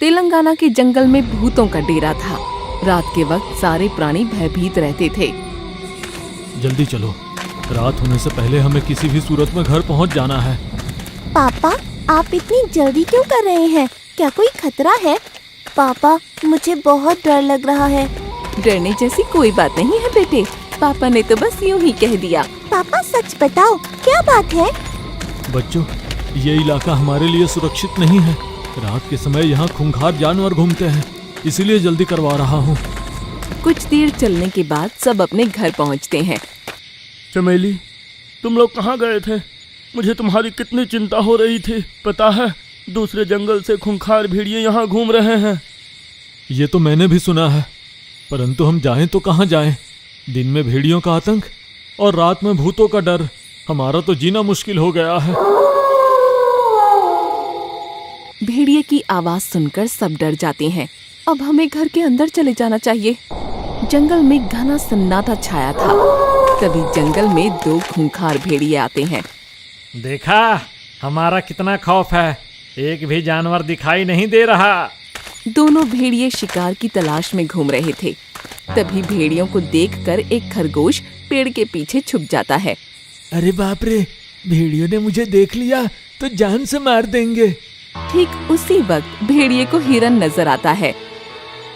तेलंगाना के जंगल में भूतों का डेरा था। रात के वक्त सारे प्राणी भयभीत रहते थे। जल्दी चलो, रात होने से पहले हमें किसी भी सूरत में घर पहुंच जाना है। पापा, आप इतनी जल्दी क्यों कर रहे हैं? क्या कोई खतरा है? पापा, मुझे बहुत डर लग रहा है। डरने जैसी कोई बात नहीं है बेटे, पापा ने तो बस यूं ही कह दिया। पापा सच बताओ, क्या बात है? बच्चों, ये इलाका हमारे लिए सुरक्षित नहीं है। रात के समय यहाँ खूंखार जानवर घूमते हैं, इसीलिए जल्दी करवा रहा हूँ। कुछ देर चलने के बाद सब अपने घर पहुँचते हैं। चमेली, तुम लोग कहाँ गए थे? मुझे तुम्हारी कितनी चिंता हो रही थी। पता है, दूसरे जंगल से खूंखार भेड़िए यहाँ घूम रहे हैं। ये तो मैंने भी सुना है, परंतु हम जाएं तो कहाँ जाएं? दिन में भेड़ियों का आतंक और रात में भूतों का डर, हमारा तो जीना मुश्किल हो गया है। भेड़िए की आवाज सुनकर सब डर जाते हैं। अब हमें घर के अंदर चले जाना चाहिए। जंगल में घना सन्नाटा छाया था। तभी जंगल में 2 खूंखार भेड़िए आते हैं। देखा, हमारा कितना खौफ है, एक भी जानवर दिखाई नहीं दे रहा। दोनों भेड़िए शिकार की तलाश में घूम रहे थे। तभी भेड़ियों को देखकर एक खरगोश पेड़ के पीछे छुप जाता है। अरे बाप रे, भेड़ियों ने मुझे देख लिया तो जान से मार देंगे। ठीक उसी वक्त भेड़िए को हिरन नजर आता है।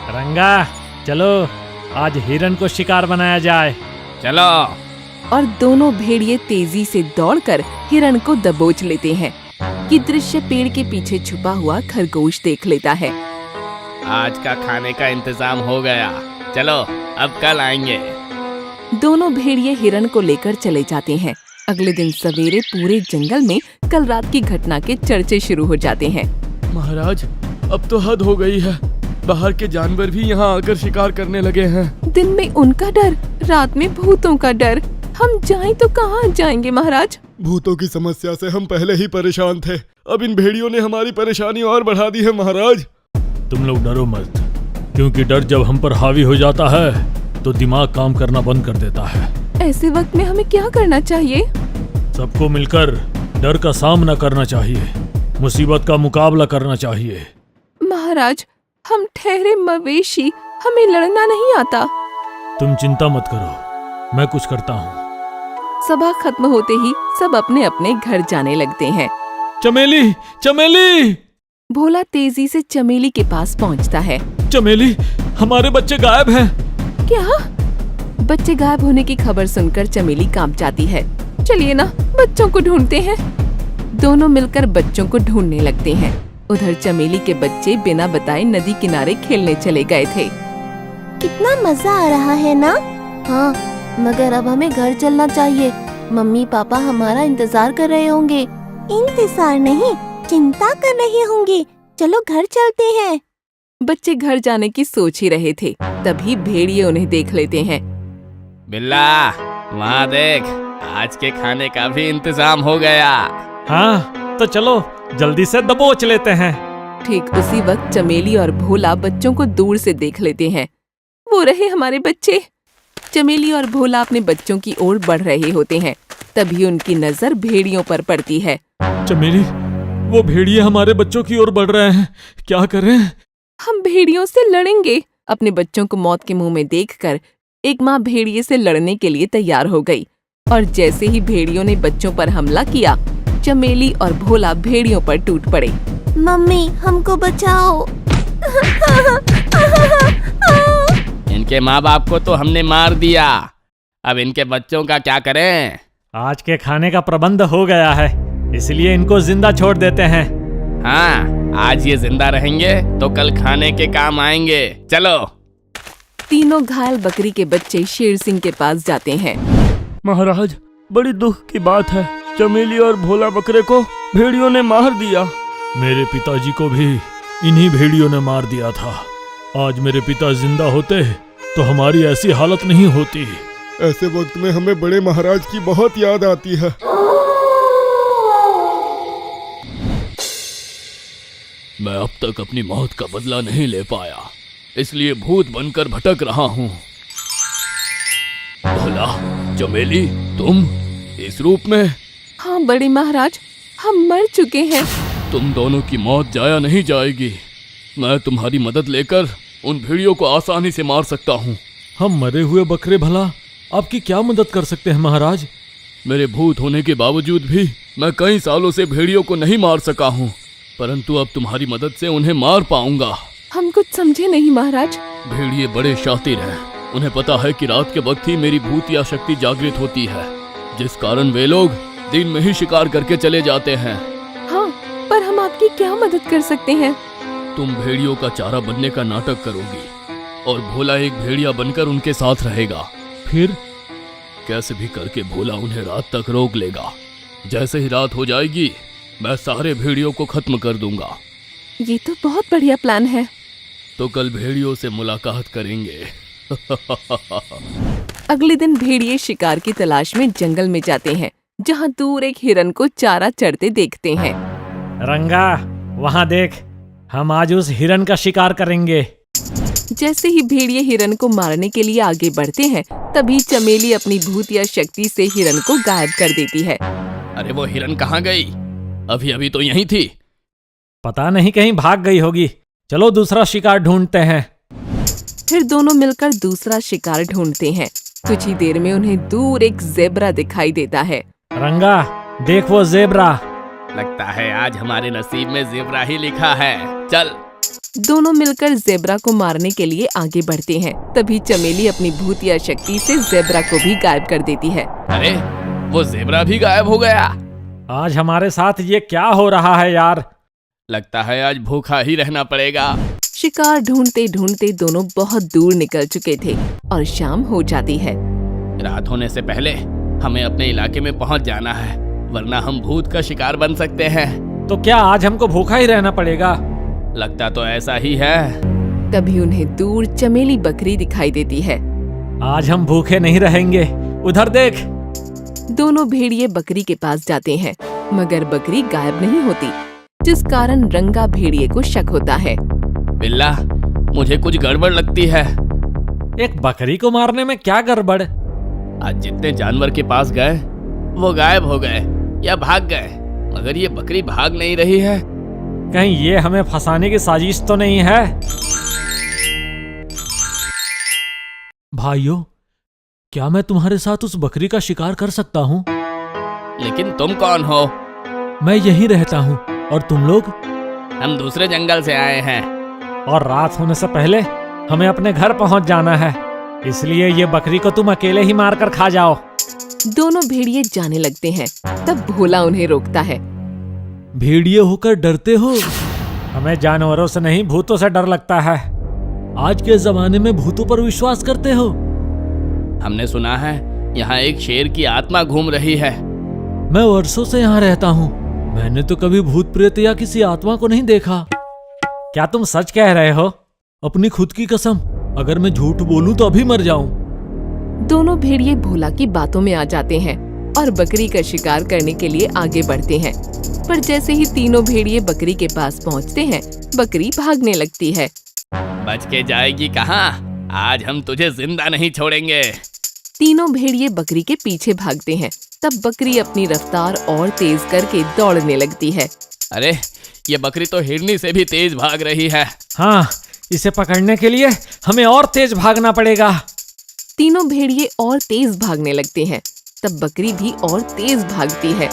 रंगा, चलो आज हिरन को शिकार बनाया जाए। चलो। और दोनों भेड़िए तेजी से दौड़कर हिरन को दबोच लेते हैं। ये दृश्य पेड़ के पीछे छुपा हुआ खरगोश देख लेता है। आज का खाने का इंतजाम हो गया, चलो अब कल आएंगे। दोनों भेड़िए हिरन को लेकर चले जाते हैं। अगले दिन सवेरे पूरे जंगल में कल रात की घटना के चर्चे शुरू हो जाते हैं। महाराज, अब तो हद हो गई है। बाहर के जानवर भी यहाँ आकर शिकार करने लगे हैं। दिन में उनका डर, रात में भूतों का डर। हम जाएं तो कहाँ जाएंगे महाराज? भूतों की समस्या से हम पहले ही परेशान थे, अब इन भेड़ियों ने हमारी परेशानी और बढ़ा दी है महाराज। तुम लोग डरो मत, क्योंकि डर जब हम पर हावी हो जाता है तो दिमाग काम करना बंद कर देता है। ऐसे वक्त में हमें क्या करना चाहिए? सबको मिलकर डर का सामना करना चाहिए, मुसीबत का मुकाबला करना चाहिए। महाराज, हम ठहरे मवेशी, हमें लड़ना नहीं आता। तुम चिंता मत करो, मैं कुछ करता हूँ। सभा खत्म होते ही सब अपने अपने घर जाने लगते हैं। चमेली, चमेली! भोला तेजी से चमेली के पास पहुँचता है। चमेली, हमारे बच्चे गायब हैं। क्या? बच्चे गायब होने की खबर सुनकर चमेली कांप जाती है। चलिए ना, बच्चों को ढूंढते हैं। दोनों मिलकर बच्चों को ढूंढने लगते हैं। उधर चमेली के बच्चे बिना बताए नदी किनारे खेलने चले गए थे। कितना मजा आ रहा है ना? हाँ, मगर अब हमें घर चलना चाहिए। मम्मी पापा हमारा इंतजार कर रहे होंगे। इंतजार नहीं, चिंता कर रहे होंगे। चलो घर चलते हैं। बच्चे घर जाने की सोच ही रहे थे, तभी भेड़िए उन्हें देख लेते हैं। बिल्ला, वहाँ देख, आज के खाने का भी इंतजाम हो गया। हाँ, तो चलो जल्दी से दबोच लेते हैं। ठीक उसी वक्त चमेली और भोला बच्चों को दूर से देख लेते हैं। वो रहे हमारे बच्चे। चमेली और भोला अपने बच्चों की ओर बढ़ रहे होते हैं। तभी उनकी नजर भेड़ियों पर पड़ती है। चमेली, वो भेड़िए हमारे बच्चों की ओर बढ़ रहे हैं, क्या करें? हम भेड़ियों से लड़ेंगे। अपने बच्चों को मौत के मुंह में देखकर एक माँ भेड़िए से लड़ने के लिए तैयार हो गई। और जैसे ही भेड़ियों ने बच्चों पर हमला किया, चमेली और भोला भेड़ियों पर टूट पड़े। मम्मी, हमको बचाओ। इनके माँ बाप को तो हमने मार दिया, अब इनके बच्चों का क्या करें? आज के खाने का प्रबंध हो गया है, इसलिए इनको जिंदा छोड़ देते हैं। हाँ, आज ये जिंदा रहेंगे तो कल खाने के काम आएंगे। चलो। तीनों घायल बकरी के बच्चे शेर सिंह के पास जाते हैं। महाराज, बड़ी दुख की बात है, चमेली और भोला बकरे को भेड़ियों ने मार दिया। मेरे पिताजी को भी इन्हीं भेड़ियों ने मार दिया था। आज मेरे पिता जिंदा होते तो हमारी ऐसी हालत नहीं होती। ऐसे वक्त में हमें बड़े महाराज की बहुत याद आती है। मैं अब तक अपनी मौत का बदला नहीं ले पाया, इसलिए भूत बनकर भटक रहा हूँ। भोला, चमेली, तुम इस रूप में? हाँ बड़े महाराज, हम मर चुके हैं। तुम दोनों की मौत जाया नहीं जाएगी। मैं तुम्हारी मदद लेकर उन भेड़ियों को आसानी से मार सकता हूँ। हम मरे हुए बकरे भला आपकी क्या मदद कर सकते हैं महाराज? मेरे भूत होने के बावजूद भी मैं कई सालों से भेड़ियों को नहीं मार सका हूँ, परंतु अब तुम्हारी मदद से उन्हें मार पाऊंगा। हम कुछ समझे नहीं महाराज। भेड़िए बड़े शातिर हैं। उन्हें पता है कि रात के वक्त ही मेरी भूतिया शक्ति जागृत होती है, जिस कारण वे लोग दिन में ही शिकार करके चले जाते हैं। हाँ, पर हम आपकी क्या मदद कर सकते हैं? तुम भेड़ियों का चारा बनने का नाटक करोगी और भोला एक भेड़िया बनकर उनके साथ रहेगा। फिर? कैसे भी करके भोला उन्हें रात तक रोक लेगा। जैसे ही रात हो जाएगी मैं सारे भेड़ियों को खत्म कर दूंगा। ये तो बहुत बढ़िया प्लान है। तो कल भेड़ियों से मुलाकात करेंगे। अगले दिन भेड़िए शिकार की तलाश में जंगल में जाते हैं, जहाँ दूर एक हिरन को चारा चरते देखते हैं। रंगा, वहाँ देख, हम आज उस हिरन का शिकार करेंगे। जैसे ही भेड़िए हिरन को मारने के लिए आगे बढ़ते हैं, तभी चमेली अपनी भूतिया शक्ति से हिरन को गायब कर देती है। अरे वो हिरन कहाँ गई? अभी अभी तो यहीं थी। पता नहीं, कहीं भाग गई होगी। चलो दूसरा शिकार ढूंढते हैं। फिर दोनों मिलकर दूसरा शिकार ढूंढते हैं। कुछ ही देर में उन्हें दूर एक ज़ेब्रा दिखाई देता है। रंगा, देख वो ज़ेब्रा। लगता है आज हमारे नसीब में ज़ेब्रा ही लिखा है। चल। दोनों मिलकर ज़ेब्रा को मारने के लिए आगे बढ़ते हैं। तभी चमेली अपनी भूतिया शक्ति से ज़ेब्रा को भी गायब कर देती है। अरे वो ज़ेब्रा भी गायब हो गया। आज हमारे साथ ये क्या हो रहा है यार? लगता है आज भूखा ही रहना पड़ेगा। शिकार ढूंढते ढूंढते दोनों बहुत दूर निकल चुके थे और शाम हो जाती है। रात होने से पहले हमें अपने इलाके में पहुंच जाना है, वरना हम भूत का शिकार बन सकते हैं। तो क्या आज हमको भूखा ही रहना पड़ेगा? लगता तो ऐसा ही है। तभी उन्हें दूर चमेली बकरी दिखाई देती है। आज हम भूखे नहीं रहेंगे। उधर देख। दोनों भेड़िए बकरी के पास जाते हैं, मगर बकरी गायब नहीं होती, जिस कारण रंगा भेड़िए को शक होता है। बिल्ला, मुझे कुछ गड़बड़ लगती है। एक बकरी को मारने में क्या गड़बड़? आज जितने जानवर के पास गए वो गायब हो गए या भाग गए, मगर ये बकरी भाग नहीं रही है। कहीं ये हमें फंसाने की साजिश तो नहीं है? भाइयों, क्या मैं तुम्हारे साथ उस बकरी का शिकार कर सकता हूँ? लेकिन तुम कौन हो? मैं यहीं रहता हूँ। और तुम लोग? हम दूसरे जंगल से आए हैं। और रात होने से पहले हमें अपने घर पहुंच जाना है, इसलिए ये बकरी को तुम अकेले ही मार कर खा जाओ। दोनों भेड़िए जाने लगते हैं, तब भोला उन्हें रोकता है। भेड़िए होकर डरते हो? हमें जानवरों से नहीं, भूतों से डर लगता है। आज के जमाने में भूतों पर विश्वास करते हो? हमने सुना है यहाँ एक शेर की आत्मा घूम रही है। मैं वर्षों से यहाँ रहता हूँ। मैंने तो कभी भूत प्रेत या किसी आत्मा को नहीं देखा। क्या तुम सच कह रहे हो? अपनी खुद की कसम, अगर मैं झूठ बोलूं तो अभी मर जाऊं। दोनों भेड़िए भोला की बातों में आ जाते हैं और बकरी का शिकार करने के लिए आगे बढ़ते हैं। पर जैसे ही तीनों भेड़िए बकरी के पास पहुंचते हैं, बकरी भागने लगती है। बच के जाएगी कहाँ? आज हम तुझे जिंदा नहीं छोड़ेंगे। तीनों भेड़िए बकरी के पीछे भागते हैं। तब बकरी अपनी रफ्तार और तेज करके दौड़ने लगती है। अरे ये बकरी तो हिरनी से भी तेज भाग रही है। हाँ, इसे पकड़ने के लिए हमें और तेज भागना पड़ेगा। तीनों भेड़िए और तेज भागने लगते हैं। तब बकरी भी और तेज भागती है।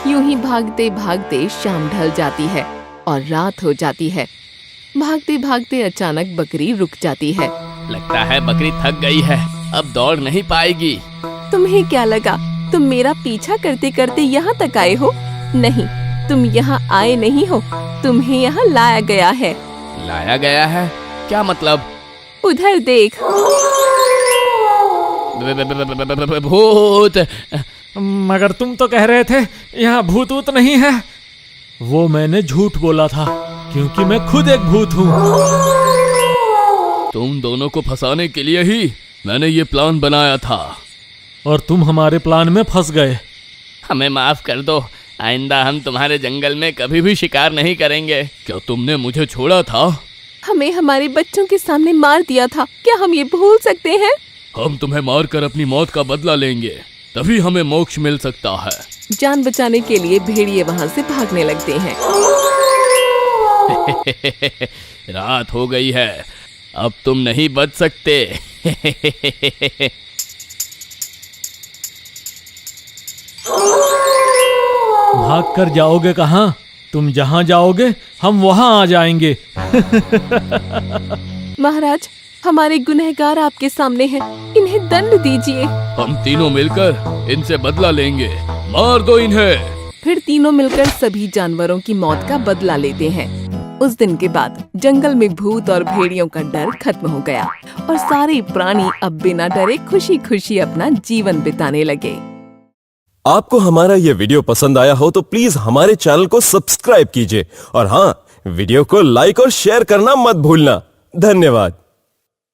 यूं ही भागते भागते शाम ढल जाती है और रात हो जाती है। भागते भागते अचानक बकरी रुक जाती है। लगता है बकरी थक गई है, अब दौड़ नहीं पाएगी। तुम्हें क्या लगा तुम मेरा पीछा करते करते यहाँ तक आए हो? नहीं, तुम यहाँ आए नहीं हो, तुम्हें यहाँ लाया गया है। लाया गया है? क्या मतलब? उधर देख। भूत। मगर तुम तो कह रहे थे यहाँ भूत ऊत नहीं है। वो मैंने झूठ बोला था, क्योंकि मैं खुद एक भूत हूँ। तुम दोनों को फंसाने के लिए ही मैंने ये प्लान बनाया था, और तुम हमारे प्लान में फंस गए। हमें माफ कर दो। आइंदा हम तुम्हारे जंगल में कभी भी शिकार नहीं करेंगे। क्या तुमने मुझे छोड़ा था? हमें हमारे बच्चों के सामने मार दिया था, क्या हम ये भूल सकते हैं? हम तुम्हें मारकर अपनी मौत का बदला लेंगे, तभी हमें मोक्ष मिल सकता है। जान बचाने के लिए भेड़िए वहाँ से भागने लगते हैं। रात हो गई है, अब तुम नहीं बच सकते। भाग कर जाओगे कहाँ? तुम जहाँ जाओगे हम वहाँ आ जाएंगे। महाराज, हमारे गुनहगार आपके सामने हैं, इन्हें दंड दीजिए। हम तीनों मिलकर इनसे बदला लेंगे, मार दो इन्हें। फिर तीनों मिलकर सभी जानवरों की मौत का बदला लेते हैं। उस दिन के बाद जंगल में भूत और भेड़ियों का डर खत्म हो गया और सारे प्राणी अब बिना डरे खुशी खुशी अपना जीवन बिताने लगे। आपको हमारा ये वीडियो पसंद आया हो तो प्लीज हमारे चैनल को सब्सक्राइब कीजिए और हाँ, वीडियो को लाइक और शेयर करना मत भूलना। धन्यवाद।